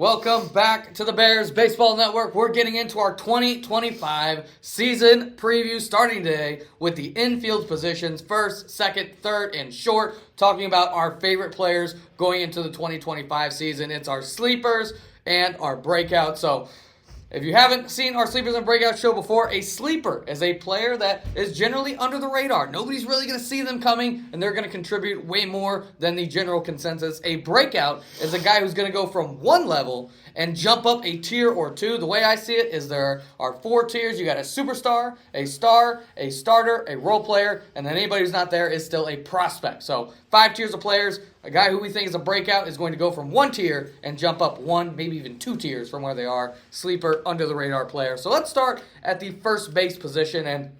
Welcome back to the Bears Baseball Network. We're getting into our 2025 season preview starting today with the infield positions, first, second, third, and short, talking about our favorite players going into the 2025 season. It's our sleepers and our breakouts. So if you haven't seen our Sleepers and Breakouts show before, a sleeper is a player that is generally under the radar. Nobody's really going to see them coming, and they're going to contribute way more than the general consensus. A breakout is a guy who's going to go from one level and jump up a tier or two. The way I see it is there are four tiers. You got a superstar, a star, a starter, a role player, and then anybody who's not there is still a prospect. So 5 tiers of players. A guy who we think is a breakout is going to go from one tier and jump up one, maybe even 2 tiers from where they are. Sleeper, under the radar player. So let's start at the first base position, and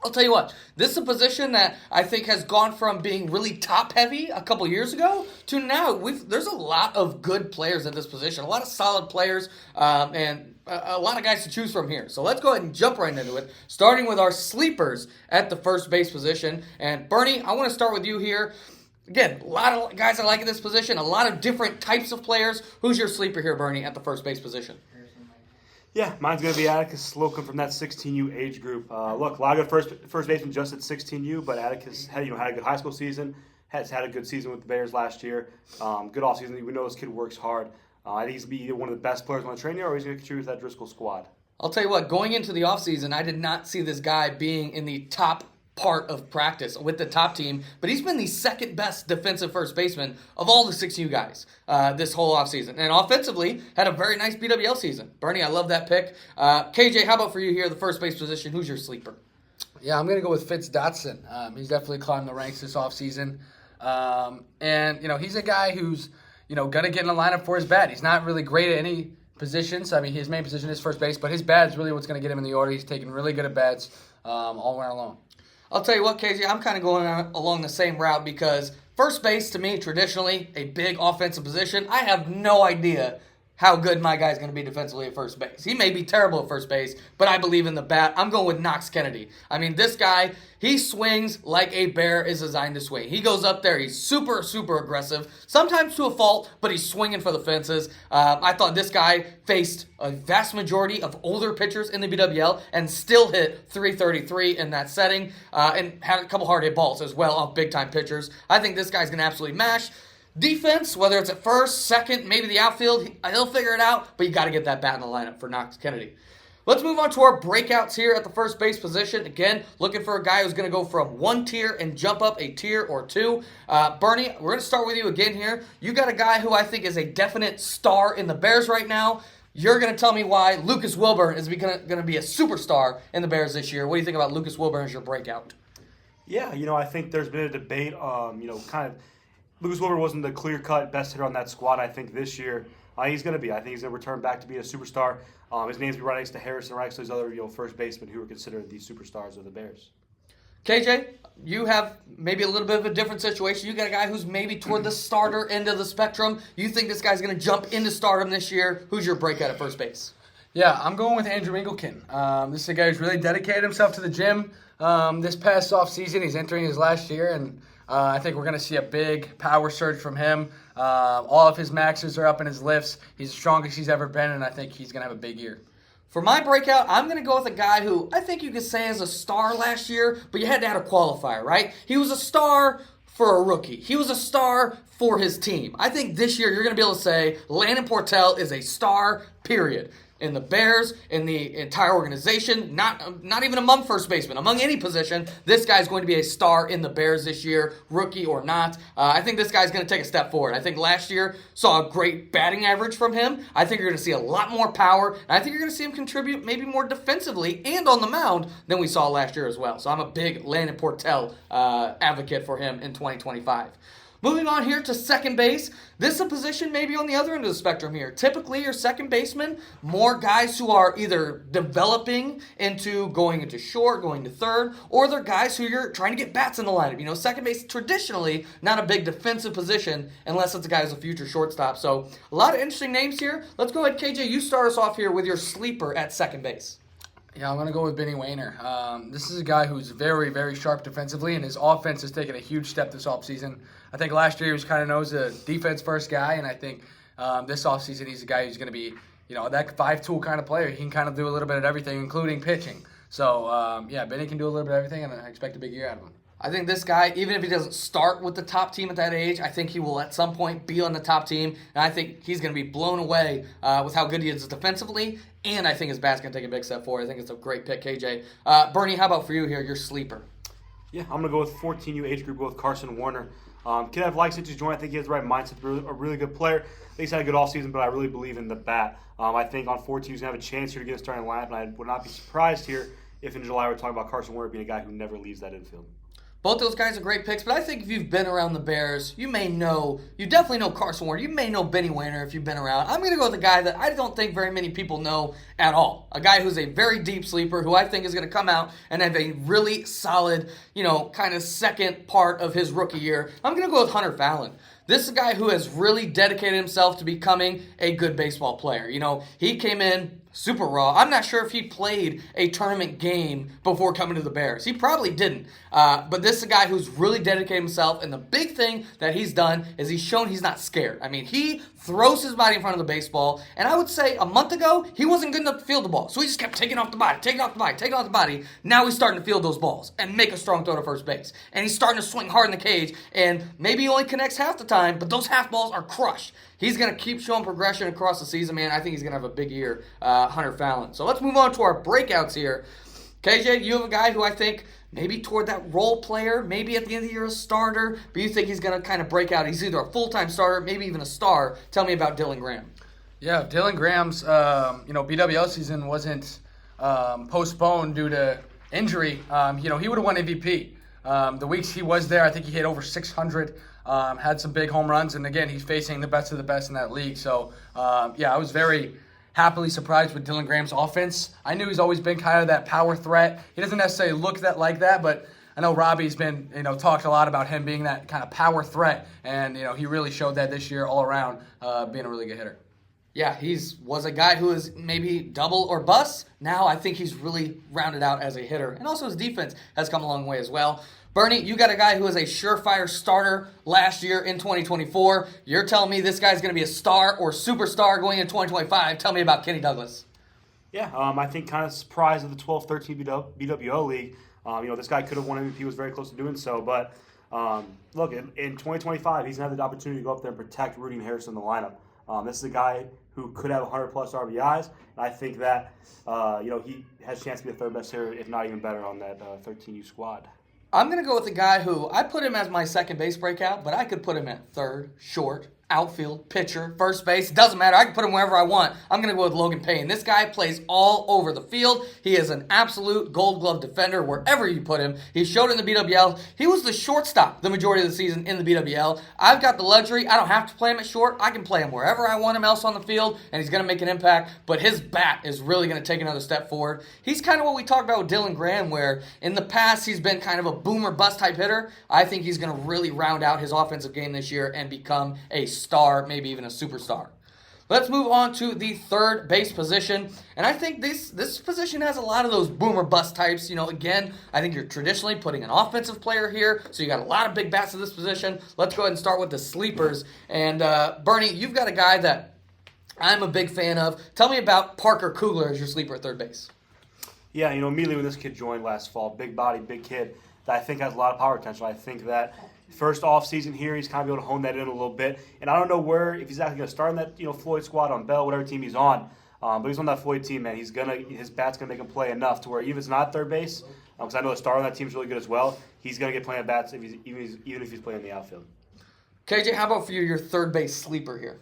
I'll tell you what, this is a position that I think has gone from being really top-heavy a couple years ago to now. There's a lot of good players at this position, a lot of solid players, and a lot of guys to choose from here. So let's go ahead and jump right into it, starting with our sleepers at the first base position. And Bernie, I want to start with you here. Again, a lot of guys I like in this position, a lot of different types of players. Who's your sleeper here, Bernie, at the first base position? Yeah, mine's going to be Atticus Slocum from that 16U age group. Look, a lot of good first baseman just at 16U, but Atticus had a good high school season, has had a good season with the Bears last year. Good offseason. We know this kid works hard. I think he's going to be one of the best players on the train here, or he's going to contribute to that Driscoll squad. I'll tell you what, going into the offseason, I did not see this guy being in the top part of practice with the top team, but he's been the second best defensive first baseman of all the 6U guys this whole offseason. And offensively, had a very nice BWL season. Bernie, I love that pick. KJ, how about for you here, the first base position? Who's your sleeper? Yeah, I'm going to go with Fitz Dotson. He's definitely climbed the ranks this offseason. And, he's a guy who's, going to get in the lineup for his bat. He's not really great at any positions. I mean, his main position is first base, but his bat is really what's going to get him in the order. He's taking really good at bats all around long. I'll tell you what, KJ, I'm kind of going along the same route because first base, to me, traditionally, a big offensive position. I have no idea how good my guy's going to be defensively at first base. He may be terrible at first base, but I believe in the bat. I'm going with Knox Kennedy. I mean, this guy, he swings like a bear is designed to swing. He goes up there. He's super, super aggressive, sometimes to a fault, but he's swinging for the fences. I thought this guy faced a vast majority of older pitchers in the BWL and still hit 333 in that setting and had a couple hard hit balls as well off big-time pitchers. I think this guy's going to absolutely mash. Defense, whether it's at first, second, maybe the outfield, he'll figure it out, but you got to get that bat in the lineup for Knox Kennedy. Let's move on to our breakouts here at the first base position. Again, looking for a guy who's going to go from one tier and jump up a tier or two. Bernie, we're going to start with you again here. You got a guy who I think is a definite star in the Bears right now. You're going to tell me why Lucas Wilburn is going to be a superstar in the Bears this year. What do you think about Lucas Wilburn as your breakout? Yeah, I think there's been a debate, Lucas Wilburn wasn't the clear-cut best hitter on that squad. I think this year he's going to be. I think he's going to return back to be a superstar. His name's be right next to Harrison, right next to these other first basemen who are considered the superstars of the Bears. KJ, you have maybe a little bit of a different situation. You got a guy who's maybe toward the starter end of the spectrum. You think this guy's going to jump into stardom this year. Who's your breakout at first base? Yeah, I'm going with Andrew Engelken. This is a guy who's really dedicated himself to the gym. This past offseason, he's entering his last year, and I think we're going to see a big power surge from him. All of his maxes are up in his lifts. He's the strongest he's ever been, and I think he's going to have a big year. For my breakout, I'm going to go with a guy who I think you could say is a star last year, but you had to add a qualifier, right? He was a star for a rookie. He was a star for his team. I think this year you're going to be able to say Landon Portell is a star, period. In the Bears, in the entire organization, not even among first basemen, among any position, this guy's going to be a star in the Bears this year, rookie or not. I think this guy's going to take a step forward. I think last year saw a great batting average from him. I think you're going to see a lot more power, and I think you're going to see him contribute maybe more defensively and on the mound than we saw last year as well. So I'm a big Landon Portell advocate for him in 2025. Moving on here to second base. This is a position maybe on the other end of the spectrum here. Typically, your second baseman, more guys who are either developing into going into short, going to third, or they're guys who you're trying to get bats in the lineup. Second base traditionally not a big defensive position unless it's a guy who's a future shortstop. So a lot of interesting names here. Let's go ahead, KJ. You start us off here with your sleeper at second base. Yeah, I'm going to go with Benny Wayner. This is a guy who's very, very sharp defensively, and his offense has taken a huge step this offseason. I think last year he was kind of known as a defense-first guy, and I think this offseason, he's a guy who's going to be, that 5-tool kind of player. He can kind of do a little bit of everything, including pitching. So, Benny can do a little bit of everything, and I expect a big year out of him. I think this guy, even if he doesn't start with the top team at that age, I think he will at some point be on the top team, and I think he's going to be blown away with how good he is defensively, and I think his bat's going to take a big step forward. I think it's a great pick, KJ. Bernie, how about for you here, your sleeper? Yeah, I'm going to go with 14U age group with Carson Warner. Kid I've liked since he's joined. I think he has the right mindset, a really good player. I think he's had a good offseason, but I really believe in the bat. I think on 14 he's going to have a chance here to get a starting lineup, and I would not be surprised here if in July we're talking about Carson Warner being a guy who never leaves that infield. Both those guys are great picks, but I think if you've been around the Bears, you definitely know Carson Warner. You may know Benny Wainer if you've been around. I'm going to go with a guy that I don't think very many people know at all. A guy who's a very deep sleeper who I think is going to come out and have a really solid, kind of second part of his rookie year. I'm going to go with Hunter Fallon. This is a guy who has really dedicated himself to becoming a good baseball player. He came in super raw. I'm not sure if he played a tournament game before coming to the Bears. He probably didn't. But this is a guy who's really dedicated himself, and the big thing that he's done is he's shown he's not scared. I mean, he throws his body in front of the baseball, and I would say a month ago, he wasn't good enough to field the ball. So he just kept taking off the body. Now he's starting to field those balls and make a strong throw to first base. And he's starting to swing hard in the cage, and maybe he only connects half the time, but those half balls are crushed. He's going to keep showing progression across the season, man. I think he's going to have a big year, Hunter Fallon. So let's move on to our breakouts here. KJ, you have a guy who I think maybe toward that role player, maybe at the end of the year a starter, but you think he's going to kind of break out. He's either a full-time starter, maybe even a star. Tell me about Dylan Graham. Yeah, Dylan Graham's, BWL season wasn't postponed due to injury. He would have won MVP. The weeks he was there, I think he hit over 600. Had some big home runs, and again, he's facing the best of the best in that league. So, I was very happily surprised with Dylan Graham's offense. I knew he's always been kind of that power threat. He doesn't necessarily look like that, but I know Robbie's been, talked a lot about him being that kind of power threat, and, he really showed that this year all around, being a really good hitter. Yeah, was a guy who was maybe double or bust. Now I think he's really rounded out as a hitter, and also his defense has come a long way as well. Bernie, you got a guy who was a surefire starter last year in 2024. You're telling me this guy's going to be a star or superstar going into 2025. Tell me about Kenny Douglas. Yeah, I think kind of surprised of the 12-13 BWO league. This guy could have won MVP, was very close to doing so. But, look, in 2025, he's going to have the opportunity to go up there and protect Rudy and Harrison in the lineup. This is a guy who could have 100-plus RBIs. And I think that, he has a chance to be the third best hitter, if not even better, on that 13U squad. I'm going to go with a guy who I put him as my second base breakout, but I could put him at third, short, outfield, pitcher, first base. It doesn't matter. I can put him wherever I want. I'm going to go with Logan Payne. This guy plays all over the field. He is an absolute gold glove defender wherever you put him. He showed in the BWL. He was the shortstop the majority of the season in the BWL. I've got the luxury. I don't have to play him at short. I can play him wherever I want him else on the field, and he's going to make an impact. But his bat is really going to take another step forward. He's kind of what we talked about with Dylan Graham, where in the past he's been kind of a boomer bust type hitter. I think he's going to really round out his offensive game this year and become a star, maybe even a superstar. Let's move on to the third base position. And I think this position has a lot of those boomer bust types. Again, I think you're traditionally putting an offensive player here, so you got a lot of big bats at this position. Let's go ahead and start with the sleepers. And Bernie, you've got a guy that I'm a big fan of. Tell me about Parker Kugler as your sleeper at third base. Yeah, immediately when this kid joined last fall, big body, big kid, that I think has a lot of power potential. I think that first off season here, he's kind of able to hone that in a little bit. And I don't know if he's actually going to start in that Floyd squad on Bell, whatever team he's on. But he's on that Floyd team, man. His bat's going to make him play enough to where even if it's not third base, because I know the star on that team is really good as well, he's going to get plenty of bats even if he's playing in the outfield. KJ, how about for you, your third base sleeper here?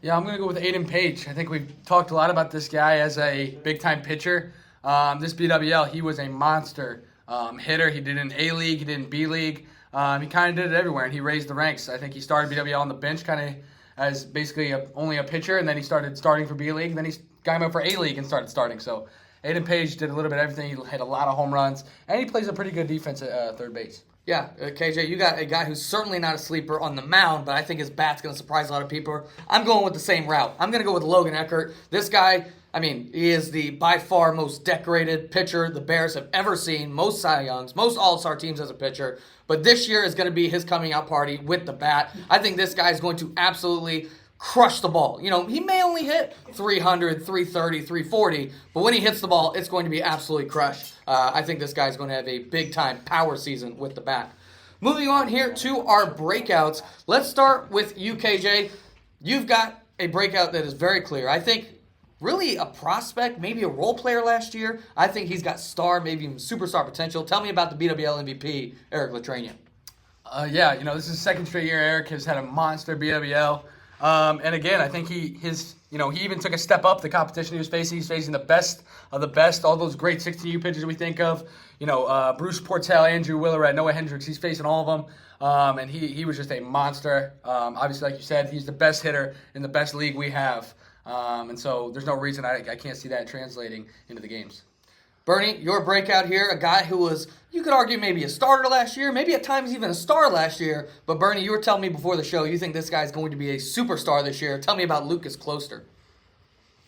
Yeah, I'm going to go with Aiden Page. I think we've talked a lot about this guy as a big-time pitcher. This BWL, he was a monster hitter. He did it in A-League, he did it in B-League. He kind of did it everywhere, and he raised the ranks. I think he started BWL on the bench kind of as basically only a pitcher, and then he started starting for B-League. Then he got him up for A-League and started starting. So Aiden Page did a little bit of everything. He hit a lot of home runs, and he plays a pretty good defense at third base. Yeah, KJ, you got a guy who's certainly not a sleeper on the mound, but I think his bat's going to surprise a lot of people. I'm going with the same route. I'm going to go with Logan Eckert. This guy, he is the by far most decorated pitcher the Bears have ever seen. Most Cy Youngs, most All-Star teams as a pitcher. But this year is going to be his coming out party with the bat. I think this guy is going to absolutely crush the ball. You know, he may only hit 300, 330, 340, but when he hits the ball, it's going to be absolutely crushed. I think this guy's going to have a big-time power season with the bat. Moving on here to our breakouts. Let's start with you, KJ. You've got a breakout that is very clear. I think really a prospect, maybe a role player last year. I think he's got star, maybe even superstar potential. Tell me about the BWL MVP, Eric Latrania. Yeah, you know, this is the second straight year Eric has had a monster BWL. And again, I think he even took a step up the competition he was facing. He's facing the best of the best, all those great 16U pitchers we think of. You know, Bruce Portell, Andrew Willeret, Noah Hendricks, he's facing all of them. And he was just a monster. Obviously, like you said, he's the best hitter in the best league we have. And so there's no reason I can't see that translating into the games. Bernie, your breakout here, a guy who was, you could argue, maybe a starter last year, maybe at times even a star last year. But Bernie, you were telling me before the show you think this guy's going to be a superstar this year. Tell me about Lucas Closter.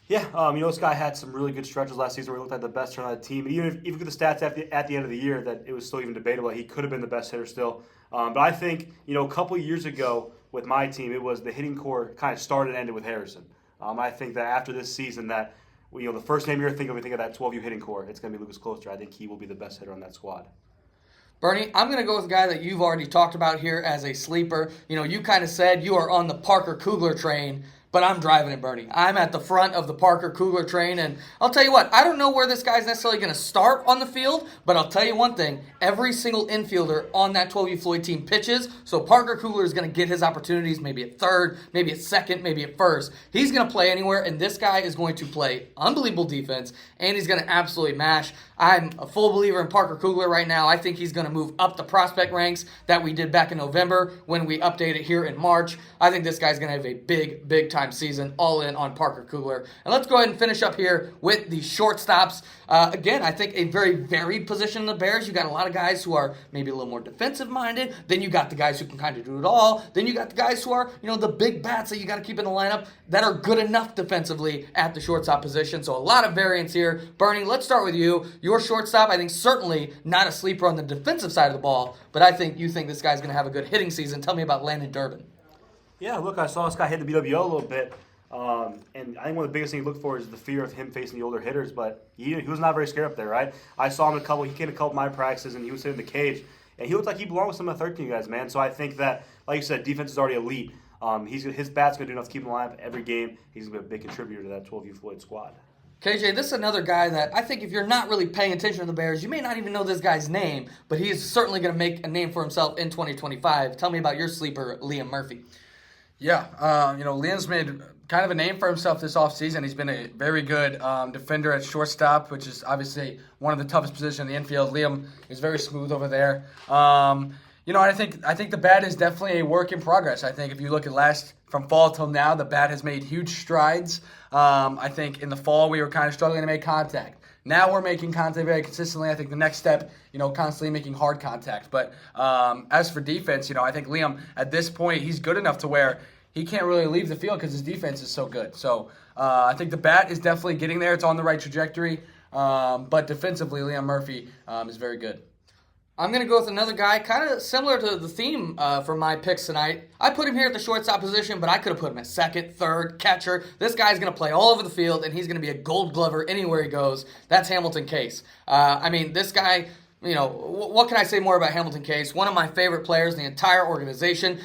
Yeah, this guy had some really good stretches last season where he looked like the best hitter on the team. And even with the stats at the end of the year, that it was still even debatable. He could have been the best hitter still. But I think, a couple of years ago with my team, it was the hitting core kind of started and ended with Harrison. I think that after this season that, the first name you're thinking of, we think of that 12U hitting core. It's going to be Lucas Closter. I think he will be the best hitter on that squad. Bernie, I'm going to go with a guy that you've already talked about here as a sleeper. You kind of said you are on the Parker Kugler train, but I'm driving it, Bernie. I'm at the front of the Parker Kugler train, and I'll tell you what, I don't know where this guy's necessarily going to start on the field, but I'll tell you one thing, every single infielder on that 12U Floyd team pitches, so Parker Kugler is going to get his opportunities, maybe at third, maybe at second, maybe at first. He's going to play anywhere, and this guy is going to play unbelievable defense, and he's going to absolutely mash. I'm a full believer in Parker Kugler right now. I think he's going to move up the prospect ranks that we did back in November when we updated here in March. I think this guy's going to have a big time season, all in on Parker Kugler. And let's go ahead and finish up here with the shortstops. Again, I think a very varied position in the Bears. You got a lot of guys who are maybe a little more defensive-minded. Then you got the guys who can kind of do it all. Then you got the guys who are, the big bats that you got to keep in the lineup that are good enough defensively at the shortstop position. So a lot of variance here. Bernie, let's start with you. Your shortstop, I think certainly not a sleeper on the defensive side of the ball, but I think you think this guy's going to have a good hitting season. Tell me about Landon Durbin. Yeah, look, I saw this guy hit the BWO a little bit, and I think one of the biggest things you look for is the fear of him facing the older hitters, but he was not very scared up there, right? I saw him he came to a couple of my practices, and he was sitting in the cage, and he looked like he belonged with some of the 13 guys, man. So I think that, like you said, defense is already elite. His bat's going to do enough to keep him alive every game. He's going to be a big contributor to that 12U Floyd squad. KJ, this is another guy that I think if you're not really paying attention to the Bears, you may not even know this guy's name, but he is certainly going to make a name for himself in 2025. Tell me about your sleeper, Liam Murphy. Yeah, Liam's made kind of a name for himself this offseason. He's been a very good defender at shortstop, which is obviously one of the toughest positions in the infield. Liam is very smooth over there. I think the bat is definitely a work in progress. I think if you look at from fall till now, the bat has made huge strides. I think in the fall we were kind of struggling to make contact. Now we're making contact very consistently. I think the next step, constantly making hard contact. But as for defense, I think Liam, at this point, he's good enough to where he can't really leave the field because his defense is so good. So I think the bat is definitely getting there. It's on the right trajectory. But defensively, Liam Murphy is very good. I'm going to go with another guy, kind of similar to the theme for my picks tonight. I put him here at the shortstop position, but I could have put him at second, third, catcher. This guy's going to play all over the field, and he's going to be a gold glover anywhere he goes. That's Hamilton Case. This guy... what can I say more about Hamilton Case? One of my favorite players in the entire organization.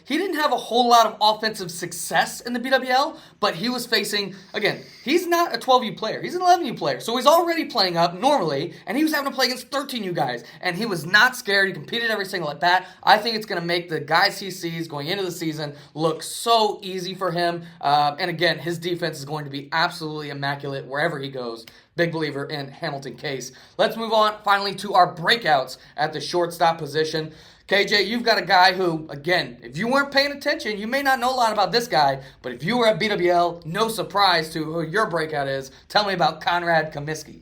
He didn't have a whole lot of offensive success in the BWL, but he was facing, again, he's not a 12U player. He's an 11U player. So he's already playing up normally, and he was having to play against 13U guys, and he was not scared. He competed every single at bat. I think it's going to make the guys he sees going into the season look so easy for him. And again, his defense is going to be absolutely immaculate wherever he goes. Big believer in Hamilton Case. Let's move on finally to our breakouts at the shortstop position. KJ, you've got a guy who, again, if you weren't paying attention, you may not know a lot about this guy, but if you were at BWL, no surprise to who your breakout is. Tell me about Conrad Comiskey.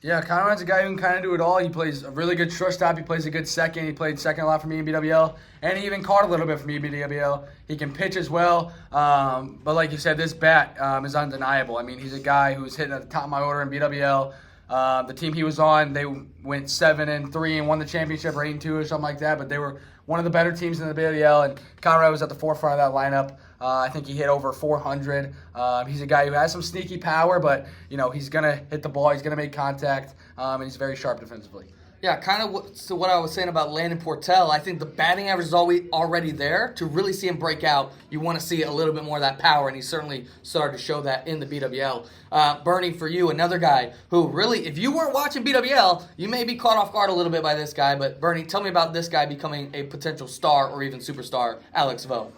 Yeah, Conrad's a guy who can kind of do it all. He plays a really good shortstop. He plays a good second. He played second a lot for me in BWL, and he even caught a little bit for me in BWL. He can pitch as well, but like you said, this bat is undeniable. He's a guy who's hitting at the top of my order in BWL. The team he was on, they went 7-3 and won the championship, or 8-2 or something like that. But they were one of the better teams in the BWL, and Conrad was at the forefront of that lineup. I think he hit over 400. He's a guy who has some sneaky power, but he's gonna hit the ball. He's gonna make contact, and he's very sharp defensively. Yeah, kind of what I was saying about Landon Portell. I think the batting average is already there. To really see him break out, you want to see a little bit more of that power, and he certainly started to show that in the BWL. Bernie, for you, another guy who really, if you weren't watching BWL, you may be caught off guard a little bit by this guy. But Bernie, tell me about this guy becoming a potential star or even superstar, Alex Vogt.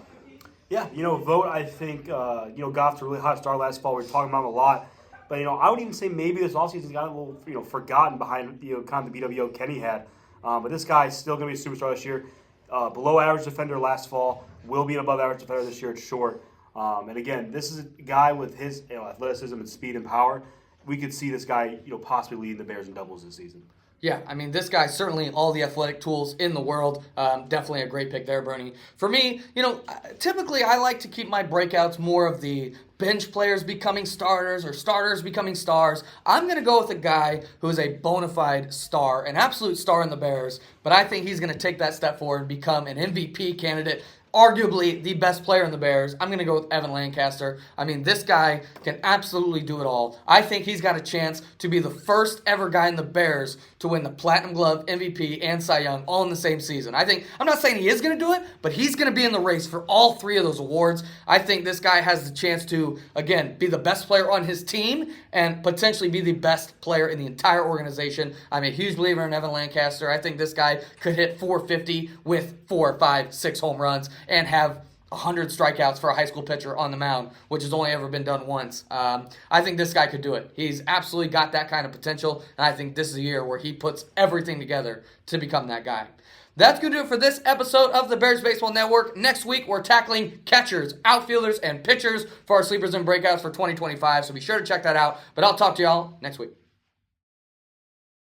Yeah, Vogt, I think, got off to a really hot start last fall. We were talking about him a lot. But, I would even say maybe this offseason got a little, forgotten behind, kind of the BWO Kenny had. But this guy's still going to be a superstar this year. Below average defender last fall. Will be an above average defender this year at short. And again, this is a guy with his athleticism and speed and power. We could see this guy, possibly leading the Bears in doubles this season. Yeah, I mean, this guy's certainly all the athletic tools in the world. Definitely a great pick there, Bernie. For me, typically I like to keep my breakouts more of the bench players becoming starters or starters becoming stars. I'm going to go with a guy who is a bona fide star, an absolute star in the Bears, but I think he's going to take that step forward and become an MVP candidate. Arguably the best player in the Bears. I'm going to go with Evan Lancaster. I mean, this guy can absolutely do it all. I think he's got a chance to be the first ever guy in the Bears to win the Platinum Glove, MVP, and Cy Young all in the same season. I'm not saying he is going to do it, but he's going to be in the race for all three of those awards. I think this guy has the chance to, again, be the best player on his team and potentially be the best player in the entire organization. I'm a huge believer in Evan Lancaster. I think this guy could hit 450 with 4, 5, 6 home runs and have 100 strikeouts for a high school pitcher on the mound, which has only ever been done once. I think this guy could do it. He's absolutely got that kind of potential, and I think this is a year where he puts everything together to become that guy. That's going to do it for this episode of the Bears Baseball Network. Next week, we're tackling catchers, outfielders, and pitchers for our sleepers and breakouts for 2025, so be sure to check that out. But I'll talk to y'all next week.